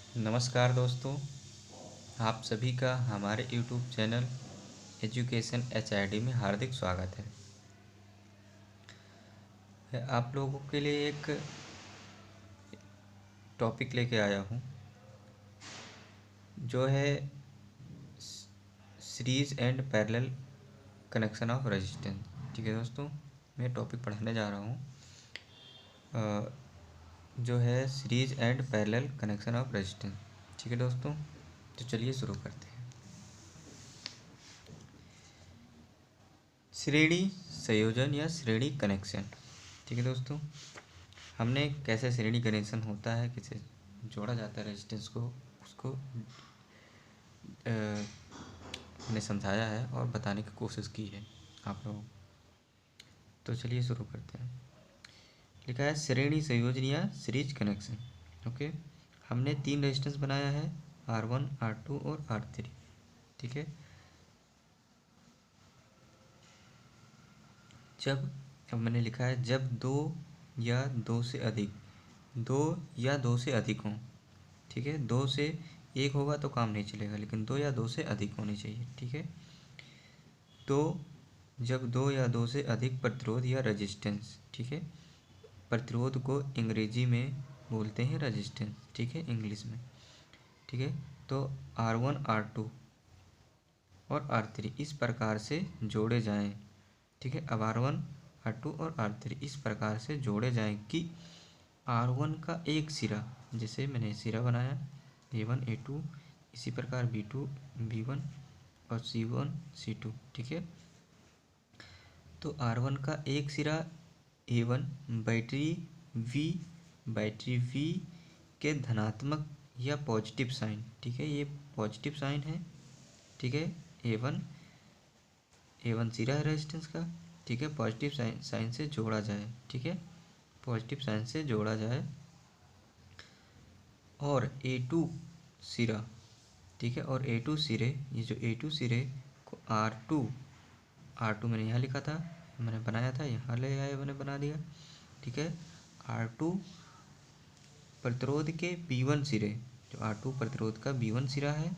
नमस्कार दोस्तों, आप सभी का हमारे YouTube चैनल एजुकेशन HID में हार्दिक स्वागत है। मैं आप लोगों के लिए एक टॉपिक लेके आया हूँ जो है series and parallel connection of resistance. ठीक है दोस्तों, मैं टॉपिक पढ़ाने जा रहा हूँ जो है series and parallel connection of resistance. ठीक है दोस्तों, तो चलिए शुरू करते हैं। श्रेणी संयोजन या श्रेणी कनेक्शन। ठीक है दोस्तों, हमने कैसे श्रेणी कनेक्शन होता है, कैसे जोड़ा जाता है रेजिस्टेंस को, उसको हमने समझाया है और बताने की कोशिश की है आप लोगों। तो चलिए शुरू करते हैं। लिखा है श्रेणी संयोजन या सीरीज कनेक्शन। ओके, हमने 3 रेजिस्टेंस बनाया है, R1, R2 और R3। ठीक है, जब अब मैंने लिखा है जब दो या दो से अधिक हों। ठीक है, 2 से 1 होगा तो काम नहीं चलेगा, लेकिन 2 या 2 से अधिक होने चाहिए। ठीक है, तो जब 2 या 2 से अधिक प्रतिरोध या रेजिस्टेंस, ठीक है, प्रतिरोध को अंग्रेजी में बोलते हैं रेजिस्टेंस, ठीक है, इंग्लिश में। ठीक है, तो R1, R2 और R3 इस प्रकार से जोड़े जाएं। ठीक है, अब R1, R2 और R3 इस प्रकार से जोड़े जाएं कि R1 का एक सिरा, जैसे मैंने सिरा बनाया A1, A2, इसी प्रकार B2, B1 और C1, C2। ठीक है, तो R1 का एक सिरा A1 बैटरी V के धनात्मक या पॉजिटिव साइन, ठीक है, ये पॉजिटिव साइन है। ठीक है, A1 सिरा है रेजिस्टेंस का। ठीक है, पॉजिटिव साइन से जोड़ा जाए। ठीक है, पॉजिटिव साइन से जोड़ा जाए और A2 सिरा, ठीक है, और A2 सिरे, ये जो A2 सिरे को R2 मैंने यहाँ लिखा था, मैंने बनाया था, यहाँ ले आए मैंने बना दिया। ठीक है, R2 प्रतिरोध के B1 सिरे, जो R2 प्रतिरोध का B1 सिरा है,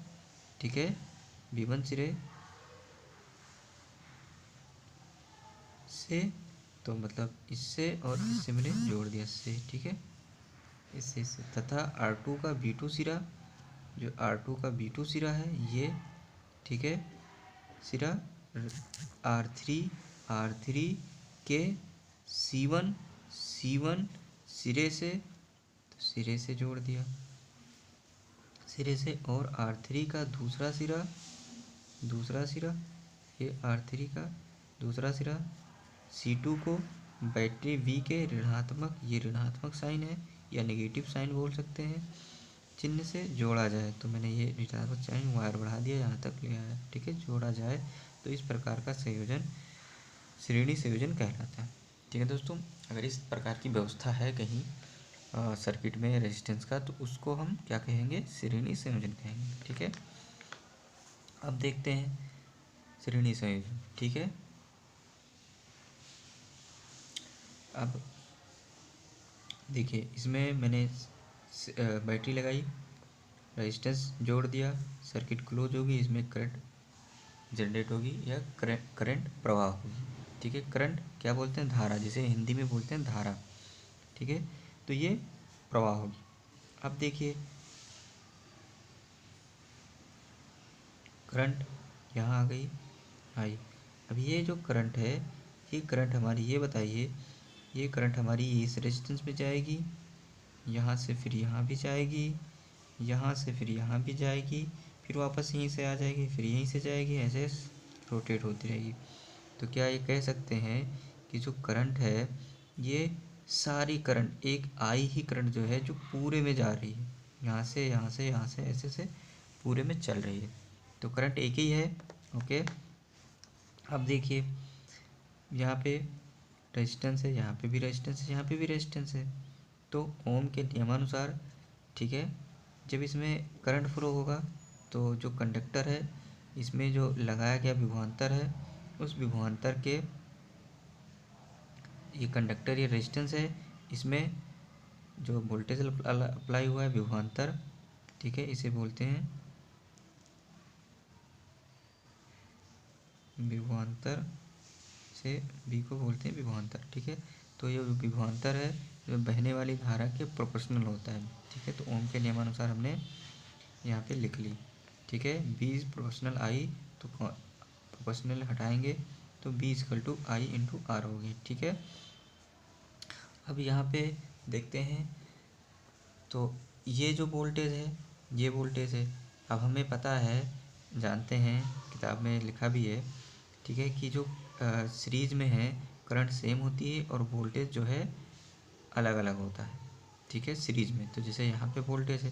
ठीक है, B1 सिरे से, तो मतलब इससे और इससे मैंने जोड़ दिया इससे। ठीक है, इससे तथा R2 का B2 सिरा, जो R2 का B2 सिरा है ये, ठीक है, सिरा R3 के C1 सिरे से जोड़ दिया, सिरे से। और R3 का दूसरा सिरा ये R3 का दूसरा सिरा C2 को बैटरी V के ऋणात्मक, ये ऋणात्मक साइन है या नेगेटिव साइन बोल सकते हैं, चिन्ह से जोड़ा जाए। तो मैंने ये ऋणात्मक साइन वायर बढ़ा दिया, यहाँ तक ले आया। ठीक है, जोड़ा जाए तो इस प्रकार का संयोजन श्रेणी संयोजन कहलाता है। ठीक है दोस्तों, अगर इस प्रकार की व्यवस्था है कहीं सर्किट में रेजिस्टेंस का, तो उसको हम क्या कहेंगे, श्रेणी संयोजन कहेंगे। ठीक है, अब देखते हैं श्रेणी संयोजन। ठीक है, अब देखिए, इसमें मैंने बैटरी लगाई, रेजिस्टेंस जोड़ दिया, सर्किट क्लोज होगी, इसमें करंट जनरेट होगी या करंट प्रवाह होगी। ठीक है, करंट क्या बोलते हैं, धारा, जिसे हिंदी में बोलते हैं धारा। ठीक है, तो ये प्रवाह होगी। अब देखिए, करंट यहाँ आ गई, आई। अब ये जो करंट है, ये करंट हमारी, ये बताइए, ये करंट हमारी इस रेजिस्टेंस में जाएगी, यहाँ से फिर यहाँ भी जाएगी, यहाँ से फिर यहाँ भी जाएगी, फिर वापस यहीं से आ जाएगी, फिर यहीं से जाएगी, ऐसे रोटेट होती रहेगी। तो क्या ये कह सकते हैं कि जो करंट है, ये सारी करंट, एक आई ही करंट जो है, जो पूरे में जा रही है, यहाँ से यहाँ से यहाँ से ऐसे से पूरे में चल रही है। तो करंट एक ही है। ओके, अब देखिए, यहाँ पे रेजिस्टेंस है, यहाँ पे भी रेजिस्टेंस है, यहाँ पे भी रेजिस्टेंस है। तो ओम के नियमानुसार, ठीक है, जब इसमें करंट फ्लो होगा तो जो कंडक्टर है, इसमें जो लगाया गया विभवांतर है, उस विभवांतर के, ये कंडक्टर, ये रेजिस्टेंस है, इसमें जो वोल्टेज अप्लाई हुआ है विभवांतर, ठीक है, इसे बोलते हैं विभवांतर, से बी को बोलते हैं विभवांतर। ठीक है, तो ये विभवांतर है जो बहने वाली धारा के प्रोपोर्शनल होता है। ठीक है, तो ओम के नियमानुसार हमने यहाँ पे लिख ली। ठीक है, बी इज प्रोपोर्शनल आई, तो प्रोपोर्शनल हटाएंगे तो B equal to I into R होगी। ठीक है, अब यहाँ पे देखते हैं, तो ये जो वोल्टेज है ये वोल्टेज है। अब हमें पता है, जानते हैं, किताब में लिखा भी है, ठीक है, कि जो सीरीज में है करंट सेम होती है और वोल्टेज जो है अलग अलग होता है। ठीक है, सीरीज में। तो जैसे यहाँ पे वोल्टेज है,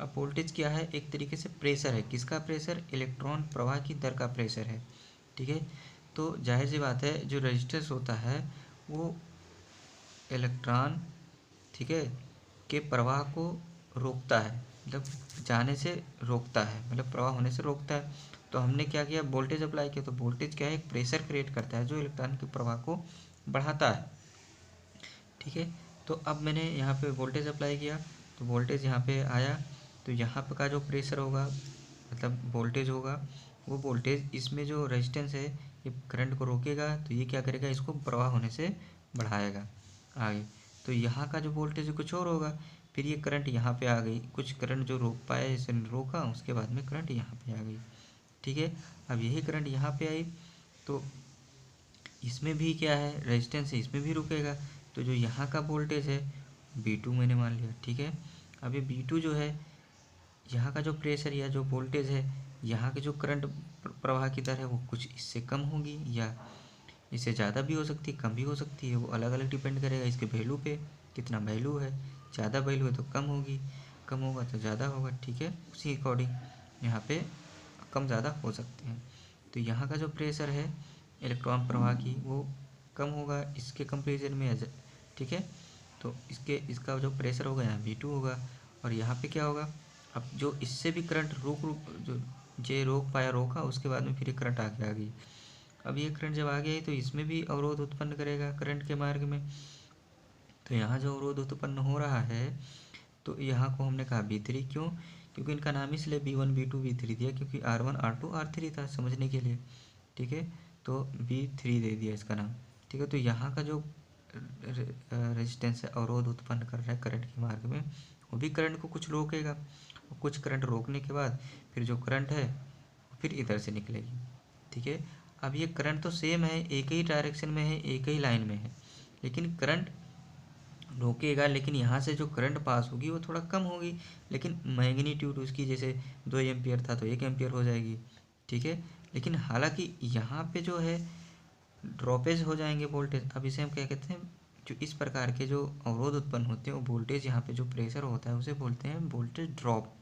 अब वोल्टेज क्या है, एक तरीके से प्रेशर है। किसका प्रेशर? इलेक्ट्रॉन प्रवाह की दर का प्रेशर है। ठीक है, तो जाहिर सी बात है जो रेजिस्टेंस होता है वो इलेक्ट्रॉन, ठीक है, के प्रवाह को रोकता है, मतलब जाने से रोकता है, मतलब प्रवाह होने से रोकता है। तो हमने क्या किया, वोल्टेज अप्लाई किया। तो वोल्टेज क्या है, एक प्रेशर क्रिएट करता है जो इलेक्ट्रॉन के प्रवाह को बढ़ाता है। ठीक है, तो अब मैंने यहाँ पे वोल्टेज अप्लाई किया, तो वोल्टेज यहाँ पे आया, तो यहाँ पे का जो प्रेशर होगा, मतलब वोल्टेज होगा, वो वोल्टेज इसमें जो रेजिस्टेंस है ये करंट को रोकेगा, तो ये क्या करेगा, इसको प्रवाह होने से बढ़ाएगा आगे। तो यहाँ का जो वोल्टेज कुछ और होगा, फिर ये करंट यहाँ पे आ गई, कुछ करंट जो रोक पाया इसे रोका, उसके बाद में करंट यहाँ पे आ गई। ठीक है, अब यही करंट यहाँ पे आई, तो इसमें भी क्या है, रेजिस्टेंस है, इसमें भी रुकेगा। तो जो यहाँ का वोल्टेज है V2 मैंने मान लिया। ठीक है, अब ये V2 जो है, यहाँ का जो प्रेशर या जो वोल्टेज है, यहाँ के जो करंट प्रवाह की दर है वो कुछ इससे कम होगी या इससे ज़्यादा भी हो सकती है, कम भी हो सकती है। वो अलग अलग डिपेंड करेगा इसके वैल्यू पे, कितना वैल्यू है। ज़्यादा वैल्यू है तो कम होगी, कम होगा तो ज़्यादा होगा। ठीक है, उसी अकॉर्डिंग यहाँ पे कम ज़्यादा हो सकते हैं। तो यहाँ का जो प्रेशर है इलेक्ट्रॉन प्रवाह की वो कम होगा इसके कंपेरिजन में। ठीक है, तो इसका जो प्रेशर होगा यहाँ V2 होगा, और यहाँ पे क्या होगा, अब जो इससे भी करंट जो जे रोक पाया, रोका, उसके बाद में फिर ये करंट आगे आ गई। अब ये करंट जब आ गया तो इसमें भी अवरोध उत्पन्न करेगा करंट के मार्ग में। तो यहाँ जो अवरोध उत्पन्न हो रहा है, तो यहाँ को हमने कहा V3। क्यों? क्योंकि इनका नाम इसलिए V1 V2 V3 दिया क्योंकि R1 R2 R3 था, समझने के लिए। ठीक है, तो V3 दे दिया इसका नाम। ठीक है, तो यहाँ का जो रेजिस्टेंस है, अवरोध उत्पन्न कर रहा है करंट के मार्ग में, वो भी करंट को कुछ रोकेगा, और कुछ करंट रोकने के बाद फिर जो करंट है फिर इधर से निकलेगी। ठीक है, अब ये करंट तो सेम है, एक ही डायरेक्शन में है, एक ही लाइन में है, लेकिन करंट रोकेगा, लेकिन यहाँ से जो करंट पास होगी वो थोड़ा कम होगी, लेकिन मैग्नीट्यूड उसकी जैसे 2 एम्पियर था तो 1 एम्पियर हो जाएगी। ठीक है, लेकिन हालांकि यहाँ पे जो है ड्रॉपेज हो जाएंगे वोल्टेज। अब इसे हम क्या कहते हैं, जो इस प्रकार के जो अवरोध उत्पन्न होते हैं वो वोल्टेज, यहाँ पे जो प्रेशर होता है उसे बोलते हैं वोल्टेज ड्रॉप।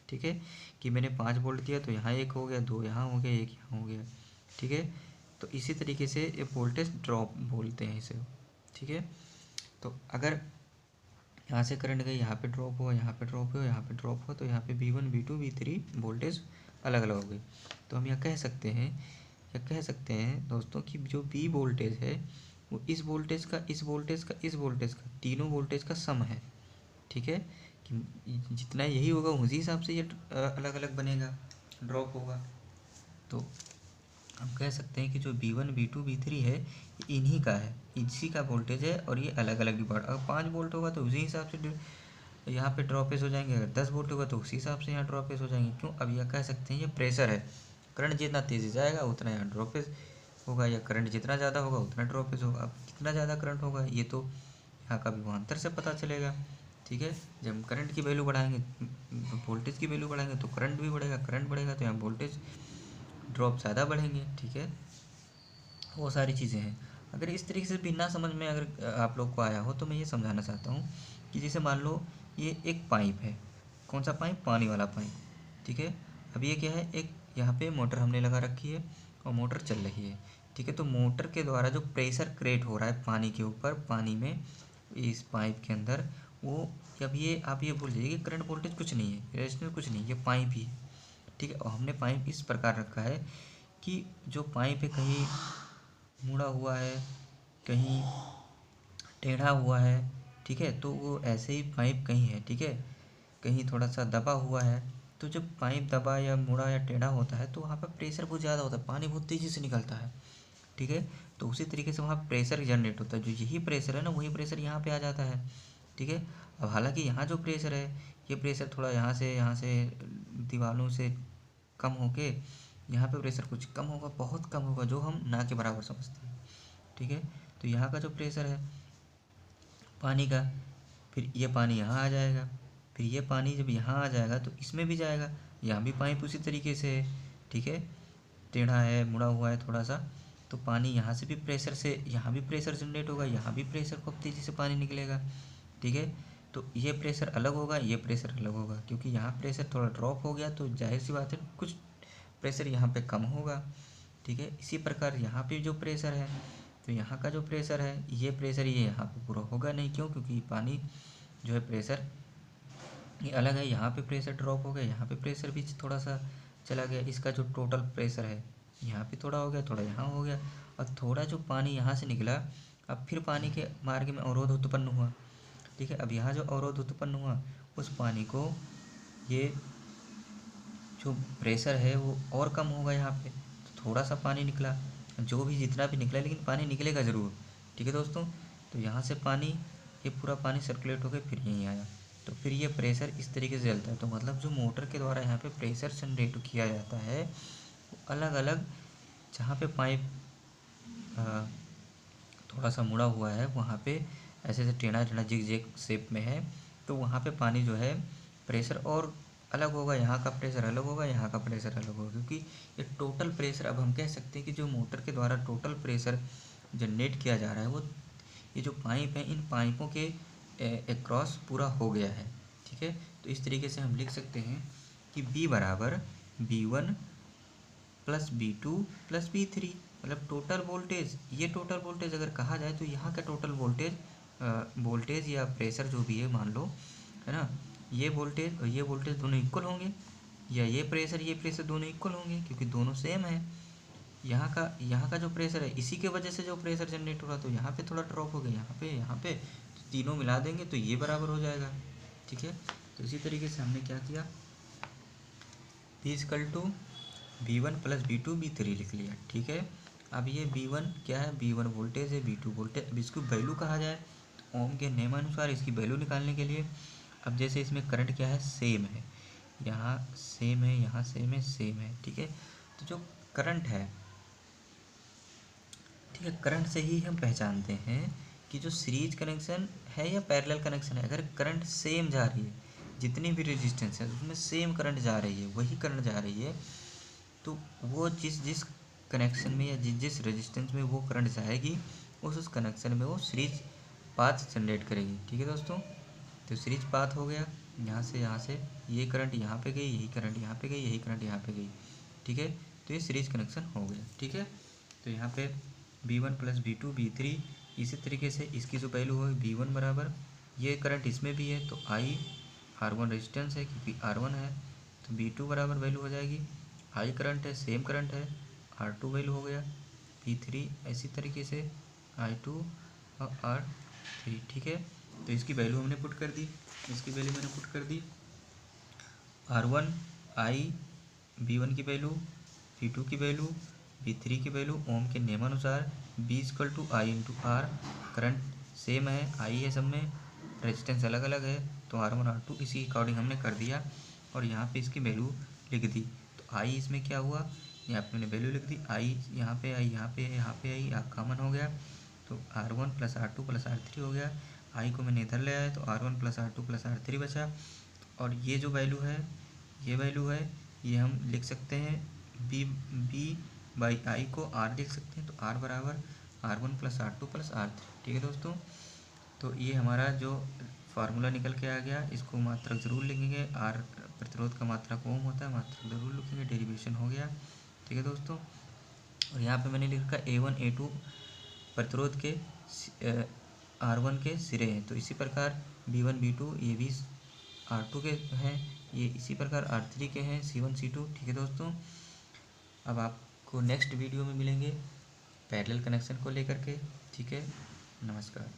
ठीक है, कि मैंने 5 वोल्ट दिया तो यहाँ 1 हो गया, 2 यहाँ हो गया, 1 यहाँ हो गया। ठीक है, तो इसी तरीके से ये वोल्टेज ड्रॉप बोलते हैं इसे। ठीक है, तो अगर यहाँ से करंट गई, यहाँ पे ड्रॉप हुआ, यहाँ पे ड्रॉप हुआ, यहाँ पे ड्रॉप हुआ, तो यहाँ पे V1 V2 V3 वोल्टेज अलग अलग हो गई। तो हम यह कह सकते हैं दोस्तों कि जो V वोल्टेज है वो इस वोल्टेज का, इस वोल्टेज का, इस वोल्टेज का, तीनों वोल्टेज का सम है। ठीक है, कि जितना यही होगा उसी हिसाब से ये अलग अलग बनेगा, ड्रॉप होगा। तो हम कह सकते हैं कि जो V1 V2 V3 है इन्हीं का है, इसी का वोल्टेज है, और ये अलग अलग भी बढ़, अगर 5 वोल्ट होगा तो उसी हिसाब से यहाँ पे ड्रॉपेज हो जाएंगे, अगर 10 वोल्ट होगा तो उसी हिसाब से यहाँ ड्रॉपेज हो जाएंगे। क्यों? अब यह कह सकते हैं ये प्रेशर है, करंट जितना तेज़ी जाएगा उतना यहाँ ड्रॉपेज होगा, या करंट जितना ज़्यादा होगा उतना ड्रॉपेज होगा। अब कितना ज़्यादा करंट होगा ये तो यहाँ का विभवांतर से पता चलेगा। ठीक है, जब हम करंट की वैल्यू बढ़ाएंगे, वोल्टेज की वैल्यू बढ़ाएंगे तो करंट भी बढ़ेगा, करंट बढ़ेगा तो यहाँ वोल्टेज ड्रॉप ज़्यादा बढ़ेंगे। ठीक है, वो सारी चीज़ें हैं। अगर इस तरीके से भी ना समझ में अगर आप लोग को आया हो तो मैं ये समझाना चाहता हूँ कि जैसे मान लो ये एक पाइप है, कौन सा पाइप? पानी वाला पाइप। ठीक है, अब ये क्या है, एक यहाँ पे मोटर हमने लगा रखी है और मोटर चल रही है। ठीक है, तो मोटर के द्वारा जो प्रेशर क्रिएट हो रहा है पानी के ऊपर, पानी में, इस पाइप के अंदर, वो अब ये आप ये भूल जाइए कि करंट वोल्टेज कुछ नहीं है, रेजिस्टेंस कुछ नहीं, ये पाइप ही है। ठीक है, और हमने पाइप इस प्रकार रखा है कि जो पाइप है कहीं मुड़ा हुआ है, कहीं टेढ़ा हुआ है। ठीक है, तो वो ऐसे ही पाइप कहीं है। ठीक है, कहीं थोड़ा सा दबा हुआ है, तो जब पाइप दबा या मुड़ा या टेढ़ा होता है तो वहाँ पर प्रेशर बहुत ज़्यादा होता है, पानी बहुत तेज़ी से निकलता है। ठीक है, तो उसी तरीके से वहाँ प्रेशर जनरेट होता है, जो यही प्रेशर है ना वही प्रेशर यहाँ पे आ जाता है। ठीक है, अब हालांकि यहाँ जो प्रेशर है, ये प्रेशर थोड़ा यहाँ से दीवारों से कम होके यहाँ पे प्रेशर कुछ कम होगा, बहुत कम होगा, जो हम ना के बराबर समझते हैं। ठीक है, तो यहाँ का जो प्रेशर है पानी का, फिर ये पानी यहाँ आ जाएगा, फिर ये पानी जब यहाँ आ जाएगा तो इसमें भी जाएगा, यहाँ भी पाइप उसी तरीके से है। ठीक है, टेढ़ा है, मुड़ा हुआ है थोड़ा सा, तो पानी यहाँ से भी प्रेशर से यहाँ भी प्रेशर जनरेट होगा, यहाँ भी प्रेशर खूब तेज़ी से पानी निकलेगा। ठीक है, तो ये प्रेशर अलग होगा, ये प्रेशर अलग होगा, क्योंकि यहाँ प्रेशर थोड़ा ड्रॉप हो गया तो जाहिर सी बात है कुछ प्रेशर यहाँ पे कम होगा। ठीक है, इसी प्रकार यहाँ पे जो प्रेशर है, तो यहाँ का जो प्रेशर है, ये प्रेशर ये यहाँ पे पूरा होगा नहीं, क्यों? क्योंकि पानी जो है प्रेशर ये अलग है, यहाँ पे प्रेशर ड्रॉप हो गया, यहाँ पे प्रेशर भी थोड़ा सा चला गया, इसका जो टोटल प्रेशर है यहाँ पे थोड़ा हो गया, थोड़ा यहाँ हो गया, और थोड़ा जो पानी यहाँ से निकला, अब फिर पानी के मार्ग में अवरोध उत्पन्न हुआ। ठीक है, अब यहाँ जो अवरोध उत्पन्न हुआ, उस पानी को ये जो प्रेशर है वो और कम होगा यहाँ पे, तो थोड़ा सा पानी निकला, जो भी जितना भी निकला, लेकिन पानी निकलेगा ज़रूर। ठीक है दोस्तों, तो यहाँ से पानी, ये पूरा पानी सर्कुलेट होकर फिर यहीं आया, तो फिर ये प्रेशर इस तरीके से चलता है। तो मतलब जो मोटर के द्वारा यहाँ पे प्रेशर जनरेट किया जाता है, वो अलग अलग, जहाँ पे पाइप थोड़ा सा मुड़ा हुआ है वहाँ पे ऐसे ऐसे टेढ़ा टेढ़ा जिग जैग शेप में है, तो वहाँ पे पानी जो है प्रेशर और अलग होगा, यहाँ का प्रेशर अलग होगा, यहाँ का प्रेशर अलग होगा, क्योंकि ये टोटल प्रेशर, अब हम कह सकते हैं कि जो मोटर के द्वारा टोटल प्रेशर जनरेट किया जा रहा है वो ये जो पाइप है, इन पाइपों के एक्रॉस पूरा हो गया है। ठीक है, तो इस तरीके से हम लिख सकते हैं कि B बराबर B1 plus B2 plus B3, मतलब टोटल वोल्टेज, ये टोटल वोल्टेज अगर कहा जाए तो यहाँ का टोटल वोल्टेज या प्रेशर जो भी है मान लो, है ना, ये वोल्टेज और ये वोल्टेज दोनों इक्वल होंगे, या ये प्रेशर दोनों इक्वल होंगे, क्योंकि दोनों सेम है। यहाँ का जो प्रेशर है, इसी के वजह से जो प्रेशर जनरेट हो रहा, तो यहाँ पे थोड़ा ड्रॉप हो गया, यहाँ पे तो तीनों मिला देंगे तो ये बराबर हो जाएगा। ठीक है, तो इसी तरीके से हमने क्या किया, P B1 plus B2 B3 लिख लिया। ठीक है, अब ये B1 क्या है, B1 वोल्टेज है, B2 वोल्टेज, अब इसको वैल्यू कहा जाए तो ओम के नियमानुसार इसकी वैल्यू निकालने के लिए, अब जैसे इसमें करंट क्या है, सेम है, यहाँ सेम है, यहाँ सेम है, सेम है। ठीक है, तो जो करंट है, ठीक है, करंट से ही हम पहचानते हैं कि जो सीरीज कनेक्शन है या पैरेलल कनेक्शन है, अगर करंट सेम जा रही है, जितनी भी रेजिस्टेंस है उसमें सेम करंट जा रही है, वही करंट जा रही है, तो वो जिस जिस कनेक्शन में या जिस जिस रेजिस्टेंस में वो करंट जाएगी, उस कनेक्शन में वो सीरीज पाथ जनरेट करेगी। ठीक है दोस्तों, तो सीरीज पाथ हो गया, यहाँ से ये करंट यहाँ पे गई, यही करंट यहाँ पे गई, यही करंट यहाँ पे गई। ठीक है, तो ये सीरीज कनेक्शन हो गया। ठीक है, तो यहाँ पे B1 प्लस B2 B3, इसी तरीके से इसकी जो वैल्यू होगी B1 बराबर, ये करंट इसमें भी है तो I R1 रेजिस्टेंस है, क्योंकि R1 है, तो B2 बराबर वैल्यू हो जाएगी, I करंट है, सेम करंट है, R2 वैल्यू हो गया, P3 इसी तरीके से I2 और R3। ठीक है, तो इसकी वैल्यू हमने पुट कर दी, इसकी वैल्यू मैंने पुट कर दी, R1 I B1 की वैल्यू, B2 की वैल्यू, B3 की वैल्यू, ओम के नियमानुसार B = I × R, current same है, I है सब में, रेजिस्टेंस अलग अलग है, तो R1 R2 इसी अकॉर्डिंग हमने कर दिया, और यहाँ पे इसकी वैल्यू लिख दी। तो I इसमें क्या हुआ, यहाँ पे मैंने वैल्यू लिख दी, I यहाँ पे आई, यहाँ पे आई, कॉमन हो गया, तो R1 plus R2 plus R3 हो गया, I को मैंने इधर ले आया तो R1 plus R2 plus R3 बचा, और ये जो वैल्यू है, ये वैल्यू है, ये हम लिख सकते हैं B/I को R लिख सकते हैं, तो R बराबर R1 plus R2 plus R3। ठीक है दोस्तों, तो ये हमारा जो फार्मूला निकल के आ गया, इसको मात्रक ज़रूर लिखेंगे, R प्रतिरोध का मात्रक ओम होता है, मात्रक ज़रूर लिखेंगे, डेरिवेशन हो गया। ठीक है दोस्तों, और यहाँ पे मैंने लिखा A1 A2 प्रतिरोध के R1 के सिरे हैं, तो इसी प्रकार B1 B2 ये भी R2 के हैं, ये इसी प्रकार R3 के हैं, C1 C2। ठीक है दोस्तों, अब आपको नेक्स्ट वीडियो में मिलेंगे पैरेलल कनेक्शन को लेकर के। ठीक है, नमस्कार।